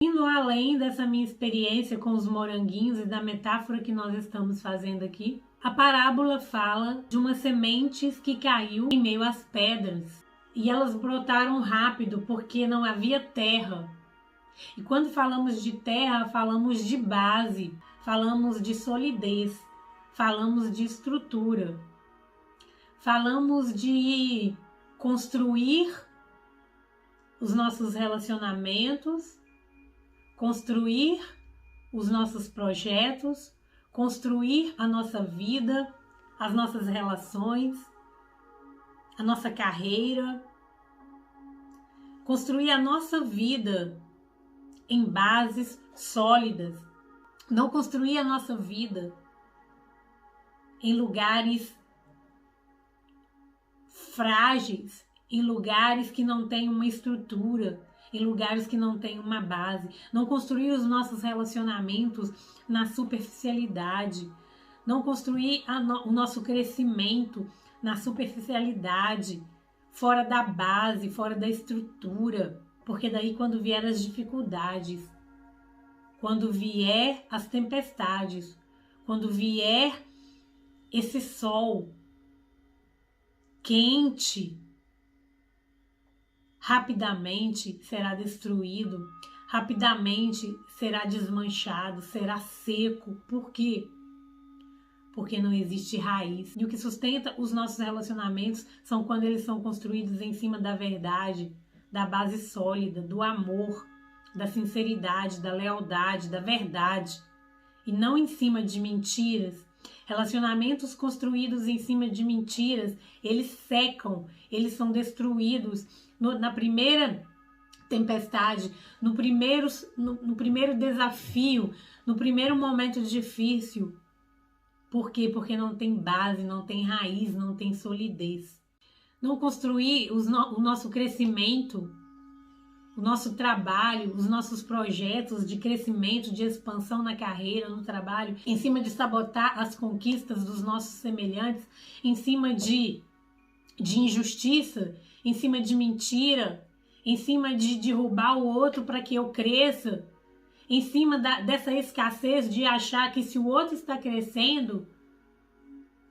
Indo além dessa minha experiência com os moranguinhos e da metáfora que nós estamos fazendo aqui, a parábola fala de umas sementes que caiu em meio às pedras e elas brotaram rápido porque não havia terra. E quando falamos de terra, falamos de base, falamos de solidez, falamos de estrutura, falamos de construir os nossos relacionamentos, construir os nossos projetos, construir a nossa vida, as nossas relações, a nossa carreira, construir a nossa vida em bases sólidas, não construir a nossa vida em lugares frágeis, em lugares que não têm uma estrutura, em lugares que não têm uma base, não construir os nossos relacionamentos na superficialidade, não construir o nosso crescimento na superficialidade, fora da base, fora da estrutura, porque daí quando vier as dificuldades, quando vier as tempestades, quando vier esse sol quente, rapidamente será destruído, rapidamente será desmanchado, será seco. Por quê? Porque não existe raiz. E o que sustenta os nossos relacionamentos são quando eles são construídos em cima da verdade, da base sólida, do amor, da sinceridade, da lealdade, da verdade, e não em cima de mentiras. Relacionamentos construídos em cima de mentiras, eles secam, eles são destruídos na primeira tempestade, no primeiro desafio, no primeiro momento difícil. Por quê? Porque não tem base, não tem raiz, não tem solidez. Não construir o nosso crescimento, o nosso trabalho, os nossos projetos de crescimento, de expansão na carreira, no trabalho, em cima de sabotar as conquistas dos nossos semelhantes, em cima de injustiça, em cima de mentira, em cima de derrubar o outro para que eu cresça, em cima dessa escassez de achar que se o outro está crescendo,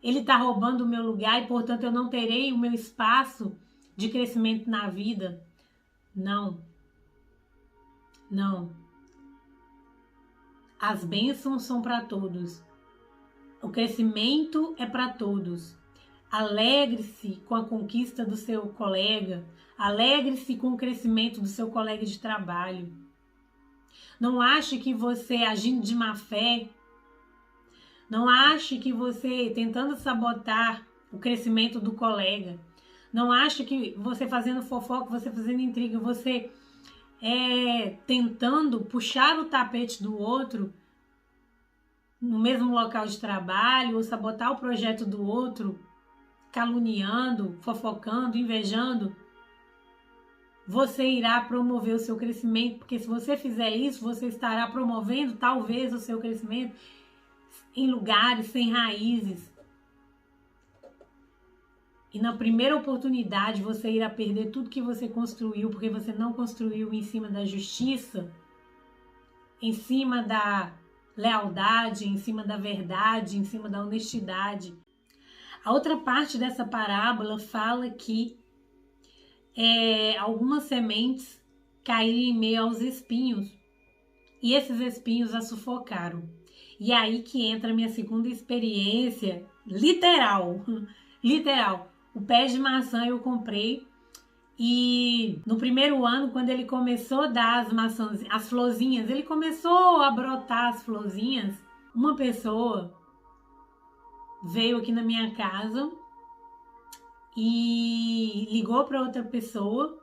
ele está roubando o meu lugar e, portanto, eu não terei o meu espaço de crescimento na vida. Não. Não. As bênçãos são para todos. O crescimento é para todos. Alegre-se com a conquista do seu colega. Alegre-se com o crescimento do seu colega de trabalho. Não ache que você agindo de má fé, não ache que você tentando sabotar o crescimento do colega, não ache que você fazendo fofoca, você fazendo intriga, você tentando puxar o tapete do outro no mesmo local de trabalho ou sabotar o projeto do outro, caluniando, fofocando, invejando, você irá promover o seu crescimento, porque se você fizer isso, você estará promovendo talvez o seu crescimento em lugares sem raízes. E na primeira oportunidade você irá perder tudo que você construiu, porque você não construiu em cima da justiça, em cima da lealdade, em cima da verdade, em cima da honestidade. A outra parte dessa parábola fala que algumas sementes caíram em meio aos espinhos e esses espinhos a sufocaram. E aí que entra a minha segunda experiência literal. O pé de maçã eu comprei e no primeiro ano, quando ele começou a dar as maçãs, as florzinhas, ele começou a brotar as florzinhas, uma pessoa veio aqui na minha casa e ligou para outra pessoa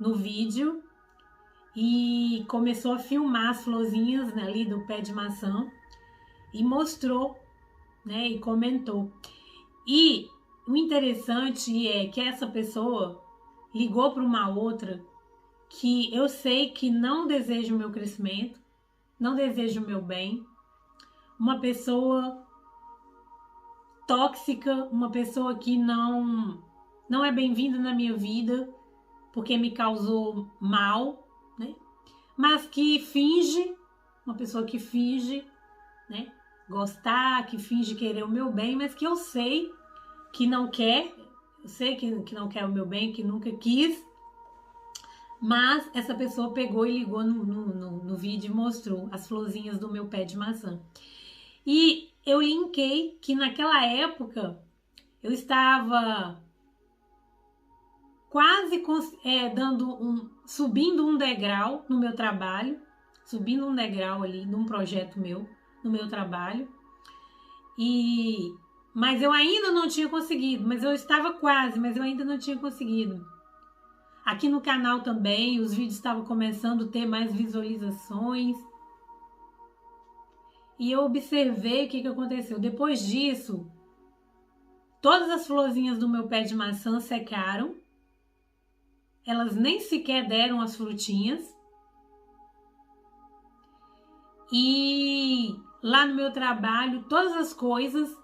no vídeo e começou a filmar as florzinhas, né, ali do pé de maçã e mostrou, né, e comentou. E o interessante é que essa pessoa ligou para uma outra que eu sei que não deseja o meu crescimento, não deseja o meu bem, uma pessoa tóxica, uma pessoa que não é bem-vinda na minha vida porque me causou mal, né? mas que finge, uma pessoa que finge, né, gostar, que finge querer o meu bem, mas que eu sei que não quer, eu sei que não quer o meu bem, que nunca quis, mas essa pessoa pegou e ligou no vídeo e mostrou as florzinhas do meu pé de maçã. E eu linkei que naquela época eu estava quase subindo um degrau no meu trabalho, subindo um degrau ali num projeto meu, no meu trabalho. Mas eu ainda não tinha conseguido, mas eu estava quase, mas eu ainda não tinha conseguido. Aqui no canal também, os vídeos estavam começando a ter mais visualizações. E eu observei o que aconteceu. Depois disso, todas as florzinhas do meu pé de maçã secaram. Elas nem sequer deram as frutinhas. E lá no meu trabalho, todas as coisas,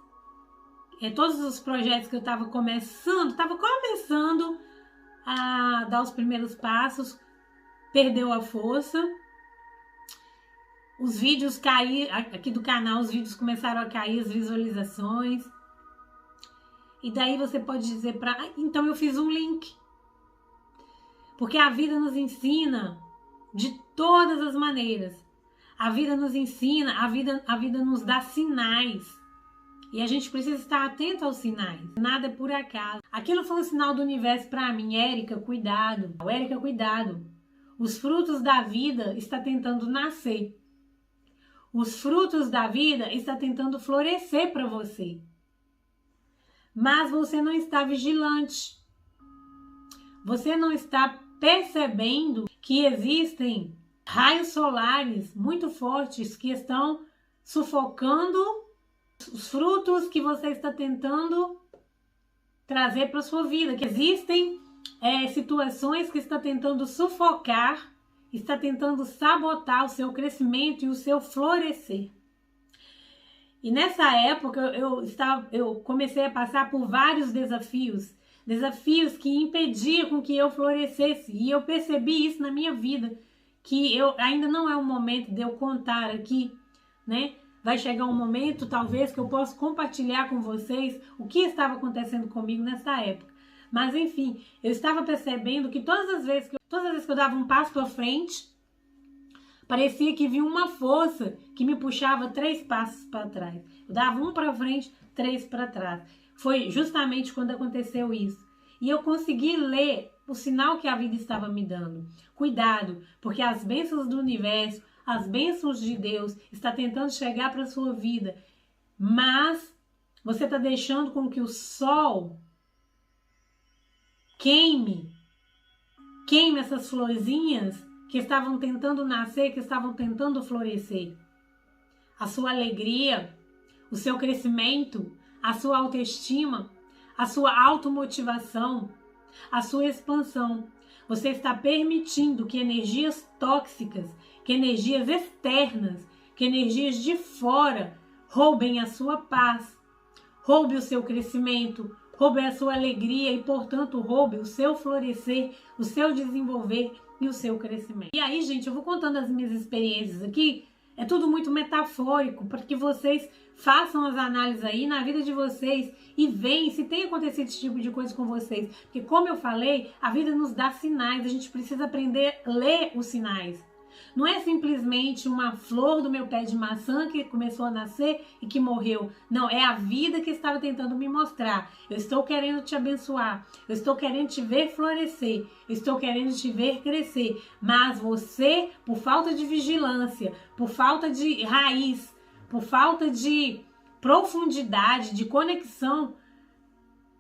todos os projetos que eu estava começando a dar os primeiros passos, perdeu a força. Os vídeos caíram, aqui do canal, os vídeos começaram a cair, as visualizações. E daí você pode dizer então eu fiz um link. Porque a vida nos ensina de todas as maneiras. A vida nos ensina, a vida nos dá sinais. E a gente precisa estar atento aos sinais. Nada é por acaso. Aquilo foi um sinal do universo para mim. Érica, cuidado. Érica, cuidado. Os frutos da vida estão tentando nascer. Os frutos da vida estão tentando florescer para você. Mas você não está vigilante. Você não está percebendo que existem raios solares muito fortes que estão sufocando os frutos que você está tentando trazer para a sua vida. Que existem situações que estão tentando sufocar, está tentando sabotar o seu crescimento e o seu florescer. E nessa época eu comecei a passar por vários desafios que impediam com que eu florescesse. E eu percebi isso na minha vida, que ainda não é o momento de eu contar aqui, né? Vai chegar um momento, talvez, que eu possa compartilhar com vocês o que estava acontecendo comigo nessa época. Mas, enfim, eu estava percebendo que todas as vezes que eu dava um passo para frente, parecia que vinha uma força que me puxava 3 passos para trás. Eu dava um para frente, 3 para trás. Foi justamente quando aconteceu isso. E eu consegui ler o sinal que a vida estava me dando. Cuidado, porque as bênçãos do universo, as bênçãos de Deus estão tentando chegar para a sua vida. Mas você está deixando com que o sol queime essas florzinhas que estavam tentando nascer, que estavam tentando florescer. A sua alegria, o seu crescimento, a sua autoestima, a sua automotivação, a sua expansão. Você está permitindo que energias tóxicas, que energias externas, que energias de fora roubem a sua paz, roubem o seu crescimento, roubem a sua alegria e, portanto, roubem o seu florescer, o seu desenvolver e o seu crescimento. E aí, gente, eu vou contando as minhas experiências aqui. É tudo muito metafórico, para que vocês façam as análises aí na vida de vocês e vejam se tem acontecido esse tipo de coisa com vocês. Porque, como eu falei, a vida nos dá sinais, a gente precisa aprender a ler os sinais. Não é simplesmente uma flor do meu pé de maçã que começou a nascer e que morreu. Não, é a vida que estava tentando me mostrar. Eu estou querendo te abençoar. Eu estou querendo te ver florescer. Eu estou querendo te ver crescer. Mas você, por falta de vigilância, por falta de raiz, por falta de profundidade, de conexão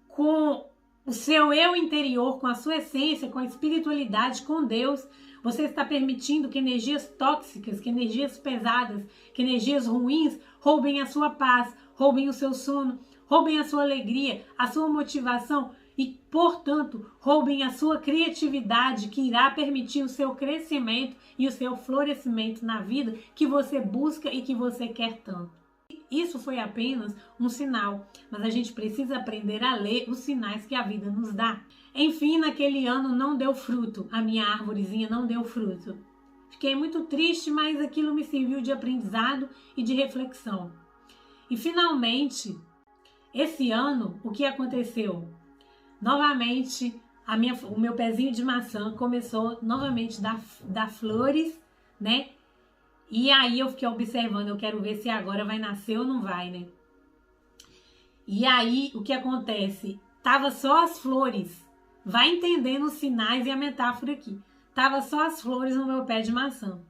com o seu eu interior, com a sua essência, com a espiritualidade, com Deus, você está permitindo que energias tóxicas, que energias pesadas, que energias ruins roubem a sua paz, roubem o seu sono, roubem a sua alegria, a sua motivação e, portanto, roubem a sua criatividade, que irá permitir o seu crescimento e o seu florescimento na vida que você busca e que você quer tanto. Isso foi apenas um sinal, mas a gente precisa aprender a ler os sinais que a vida nos dá. Enfim, naquele ano não deu fruto, a minha árvorezinha não deu fruto. Fiquei muito triste, mas aquilo me serviu de aprendizado e de reflexão. E finalmente, esse ano, o que aconteceu? Novamente, o meu pezinho de maçã começou novamente a dar flores, né? E aí eu fiquei observando, eu quero ver se agora vai nascer ou não vai, né? E aí, o que acontece? Tava só as flores. Vai entendendo os sinais e a metáfora aqui. Tava só as flores no meu pé de maçã.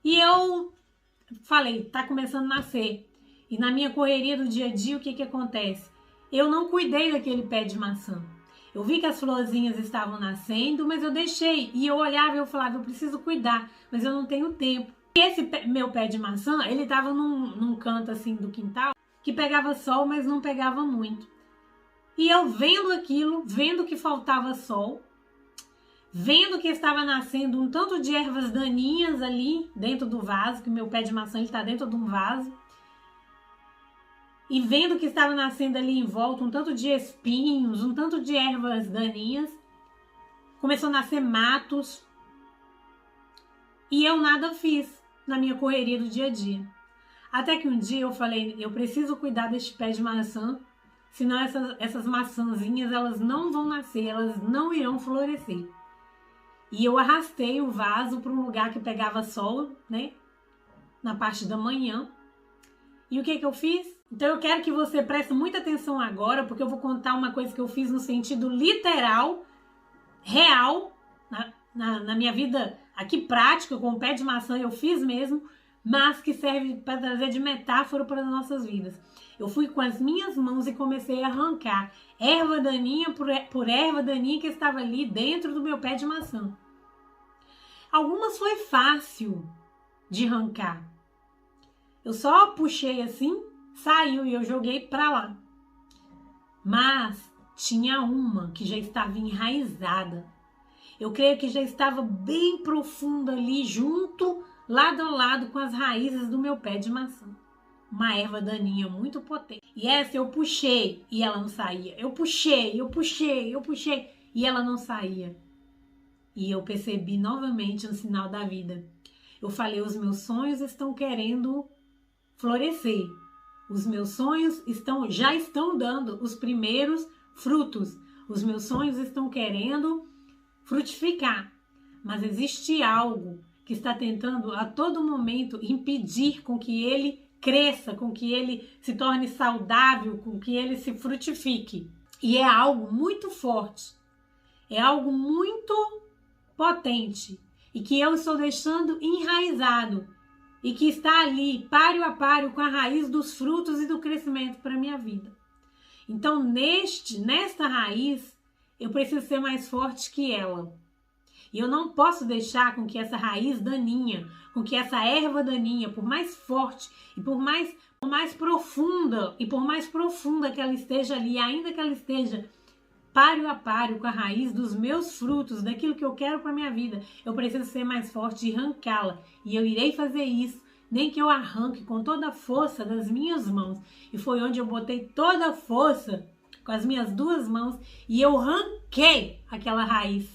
E eu falei, tá começando a nascer. E na minha correria do dia a dia, o que acontece? Eu não cuidei daquele pé de maçã. Eu vi que as florzinhas estavam nascendo, mas eu deixei. E eu olhava e eu falava, eu preciso cuidar, mas eu não tenho tempo. E esse meu pé de maçã, ele tava num canto assim do quintal, que pegava sol, mas não pegava muito. E eu vendo aquilo, vendo que faltava sol, vendo que estava nascendo um tanto de ervas daninhas ali dentro do vaso, que meu pé de maçã está dentro de um vaso, e vendo que estava nascendo ali em volta um tanto de espinhos, um tanto de ervas daninhas, começou a nascer matos, e eu nada fiz na minha correria do dia a dia. Até que um dia eu falei, eu preciso cuidar deste pé de maçã, senão essas maçãzinhas elas não vão nascer, elas não irão florescer. E eu arrastei o vaso para um lugar que pegava sol, né? Na parte da manhã. E o que eu fiz? Então eu quero que você preste muita atenção agora, porque eu vou contar uma coisa que eu fiz no sentido literal, real, na minha vida aqui prática, com o pé de maçã eu fiz mesmo, mas que serve para trazer de metáfora para as nossas vidas. Eu fui com as minhas mãos e comecei a arrancar erva daninha por erva daninha que estava ali dentro do meu pé de maçã. Algumas foi fácil de arrancar. Eu só puxei assim, saiu e eu joguei para lá. Mas tinha uma que já estava enraizada. Eu creio que já estava bem profunda ali, junto, lado a lado com as raízes do meu pé de maçã. Uma erva daninha muito potente. E essa eu puxei e ela não saía. Eu puxei e ela não saía. E eu percebi novamente um sinal da vida. Eu falei, os meus sonhos estão querendo florescer. Os meus sonhos já estão dando os primeiros frutos. Os meus sonhos estão querendo frutificar. Mas existe algo que está tentando a todo momento impedir com que ele cresça, com que ele se torne saudável, com que ele se frutifique. E é algo muito forte. É algo muito potente. E que eu estou deixando enraizado. E que está ali, páreo a páreo, com a raiz dos frutos e do crescimento para a minha vida. Então, nesta raiz, eu preciso ser mais forte que ela. E eu não posso deixar com que essa raiz daninha, com que essa erva daninha, por mais forte e por mais profunda, que ela esteja ali, ainda que ela esteja páreo a páreo com a raiz dos meus frutos, daquilo que eu quero para minha vida, eu preciso ser mais forte e arrancá-la. E eu irei fazer isso, nem que eu arranque com toda a força das minhas mãos. E foi onde eu botei toda a força com as minhas duas mãos e eu arranquei aquela raiz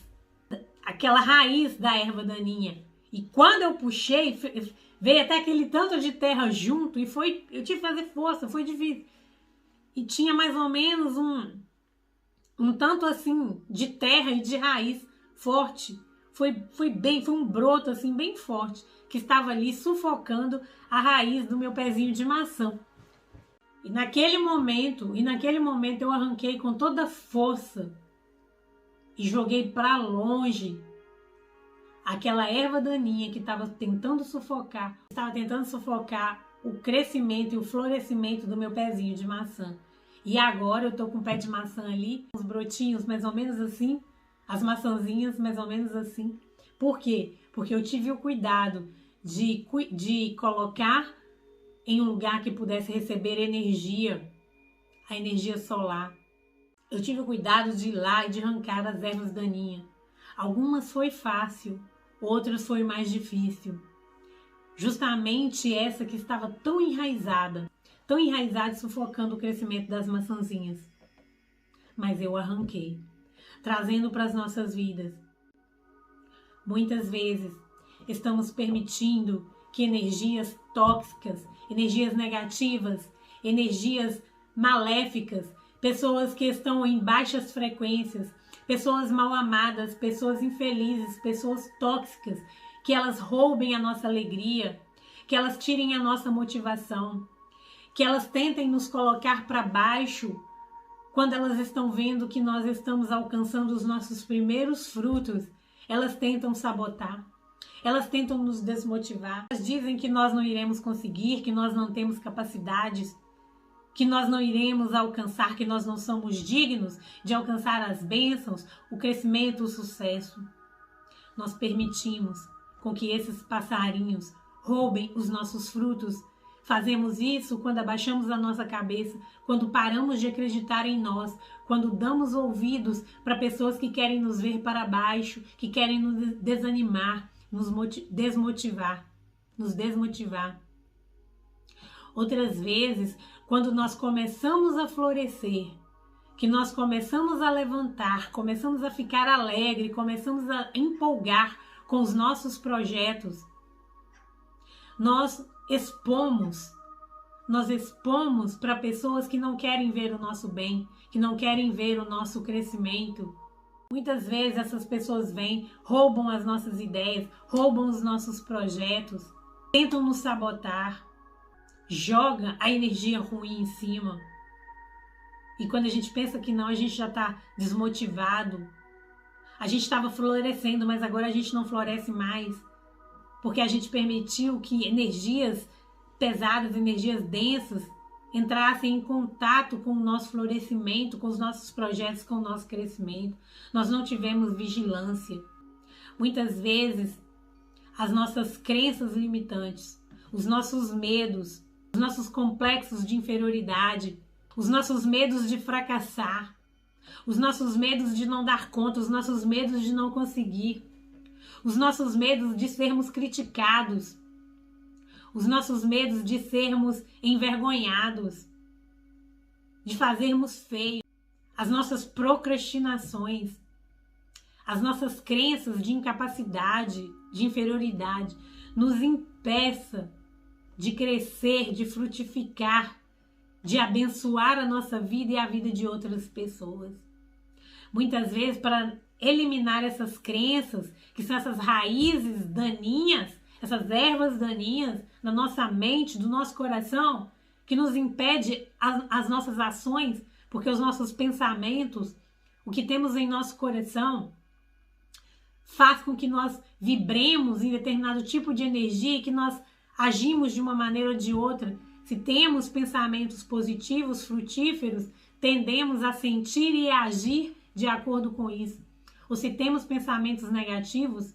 da erva daninha. E quando eu puxei, veio até aquele tanto de terra junto e eu tive que fazer força, foi difícil. E tinha mais ou menos um tanto assim de terra e de raiz forte. Foi um broto assim bem forte que estava ali sufocando a raiz do meu pezinho de maçã. E naquele momento eu arranquei com toda a força e joguei para longe aquela erva daninha que estava tentando sufocar o crescimento e o florescimento do meu pezinho de maçã. E agora eu tô com o pé de maçã ali, os brotinhos mais ou menos assim, as maçãzinhas mais ou menos assim. Por quê? Porque eu tive o cuidado de colocar em um lugar que pudesse receber energia, a energia solar. Eu tive o cuidado de ir lá e de arrancar as ervas daninhas. Algumas foi fácil, outras foi mais difícil. Justamente essa que estava tão enraizada e sufocando o crescimento das maçãzinhas. Mas eu arranquei, trazendo para as nossas vidas. Muitas vezes estamos permitindo que energias tóxicas, energias negativas, energias maléficas, pessoas que estão em baixas frequências, pessoas mal amadas, pessoas infelizes, pessoas tóxicas, que elas roubem a nossa alegria, que elas tirem a nossa motivação, que elas tentem nos colocar para baixo quando elas estão vendo que nós estamos alcançando os nossos primeiros frutos. Elas tentam sabotar, elas tentam nos desmotivar, elas dizem que nós não iremos conseguir, que nós não temos capacidades, que nós não iremos alcançar, que nós não somos dignos de alcançar as bênçãos, o crescimento, o sucesso. Nós permitimos com que esses passarinhos roubem os nossos frutos. Fazemos isso quando abaixamos a nossa cabeça, quando paramos de acreditar em nós, quando damos ouvidos para pessoas que querem nos ver para baixo, que querem nos desanimar, nos desmotivar. Outras vezes, quando nós começamos a florescer, que nós começamos a levantar, começamos a ficar alegre, começamos a empolgar com os nossos projetos, nós expomos para pessoas que não querem ver o nosso bem, que não querem ver o nosso crescimento. Muitas vezes essas pessoas vêm, roubam as nossas ideias, roubam os nossos projetos, tentam nos sabotar, jogam a energia ruim em cima. E quando a gente pensa que não, a gente já está desmotivado. A gente estava florescendo, mas agora a gente não floresce mais, porque a gente permitiu que energias pesadas, energias densas, entrassem em contato com o nosso florescimento, com os nossos projetos, com o nosso crescimento. Nós não tivemos vigilância. Muitas vezes, as nossas crenças limitantes, os nossos medos, os nossos complexos de inferioridade, os nossos medos de fracassar, os nossos medos de não dar conta, os nossos medos de não conseguir, os nossos medos de sermos criticados, os nossos medos de sermos envergonhados, de fazermos feio, as nossas procrastinações, as nossas crenças de incapacidade, de inferioridade, nos impeça de crescer, de frutificar, de abençoar a nossa vida e a vida de outras pessoas. Muitas vezes, para eliminar essas crenças, que são essas raízes daninhas, essas ervas daninhas na nossa mente, do nosso coração, que nos impede as nossas ações, porque os nossos pensamentos, o que temos em nosso coração, faz com que nós vibremos em determinado tipo de energia e que nós agimos de uma maneira ou de outra. Se temos pensamentos positivos, frutíferos, tendemos a sentir e agir de acordo com isso. Ou se temos pensamentos negativos,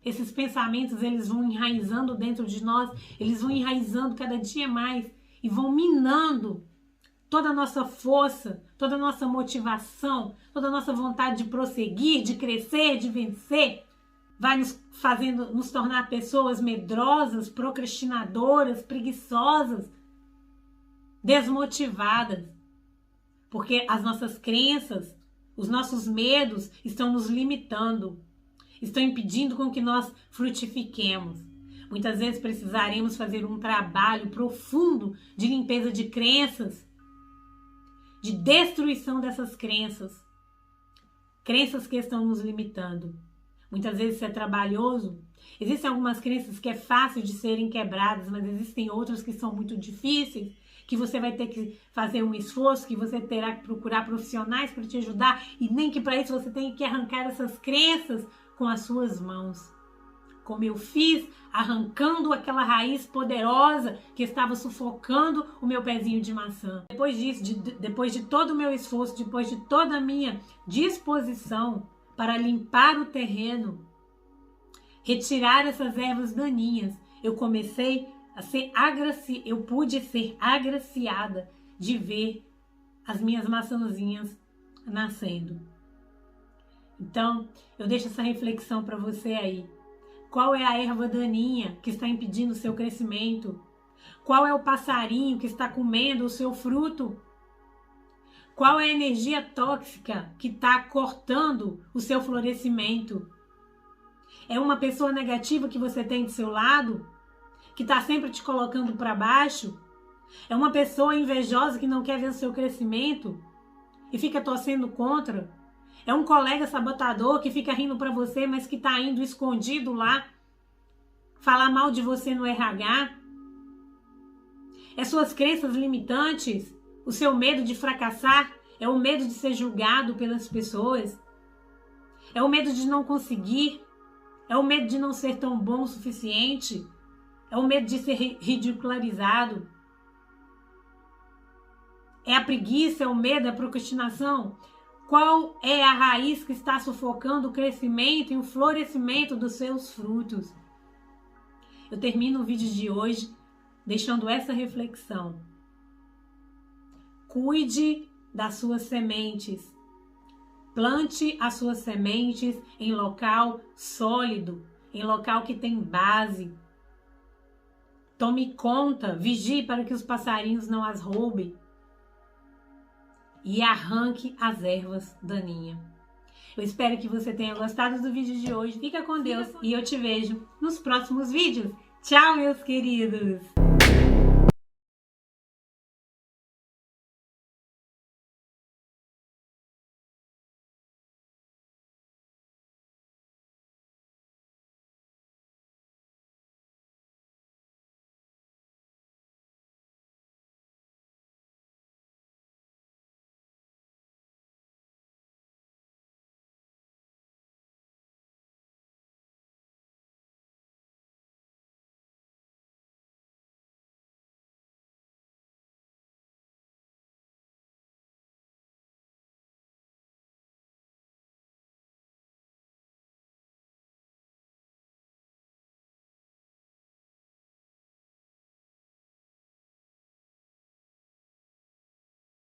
esses pensamentos eles vão enraizando dentro de nós, eles vão enraizando cada dia mais e vão minando toda a nossa força, toda a nossa motivação, toda a nossa vontade de prosseguir, de crescer, de vencer. Vai nos fazendo nos tornar pessoas medrosas, procrastinadoras, preguiçosas, desmotivadas. Porque as nossas crenças, os nossos medos estão nos limitando, estão impedindo com que nós frutifiquemos. Muitas vezes precisaremos fazer um trabalho profundo de limpeza de crenças, de destruição dessas crenças que estão nos limitando. Muitas vezes isso é trabalhoso. Existem algumas crenças que é fácil de serem quebradas, mas existem outras que são muito difíceis, que você vai ter que fazer um esforço, que você terá que procurar profissionais para te ajudar, e nem que para isso você tenha que arrancar essas crenças com as suas mãos. Como eu fiz, arrancando aquela raiz poderosa que estava sufocando o meu pezinho de maçã. Depois disso, depois de todo o meu esforço, depois de toda a minha disposição para limpar o terreno, retirar essas ervas daninhas, eu comecei a ser eu pude ser agraciada de ver as minhas maçãzinhas nascendo. Então, eu deixo essa reflexão para você aí. Qual é a erva daninha que está impedindo o seu crescimento? Qual é o passarinho que está comendo o seu fruto? Qual é a energia tóxica que está cortando o seu florescimento? É uma pessoa negativa que você tem do seu lado, que está sempre te colocando para baixo? É uma pessoa invejosa que não quer ver o seu crescimento e fica torcendo contra? É um colega sabotador que fica rindo para você, mas que está indo escondido lá falar mal de você no RH? É suas crenças limitantes? O seu medo de fracassar? É o medo de ser julgado pelas pessoas? É o medo de não conseguir? É o medo de não ser tão bom o suficiente? É o medo de ser ridicularizado? É a preguiça, é o medo, é a procrastinação? Qual é a raiz que está sufocando o crescimento e o florescimento dos seus frutos? Eu termino o vídeo de hoje deixando essa reflexão. Cuide das suas sementes. Plante as suas sementes em local sólido, em local que tem base. Tome conta, vigie para que os passarinhos não as roubem. E arranque as ervas daninhas. Eu espero que você tenha gostado do vídeo de hoje. Fica com Deus e eu te vejo nos próximos vídeos. Tchau, meus queridos!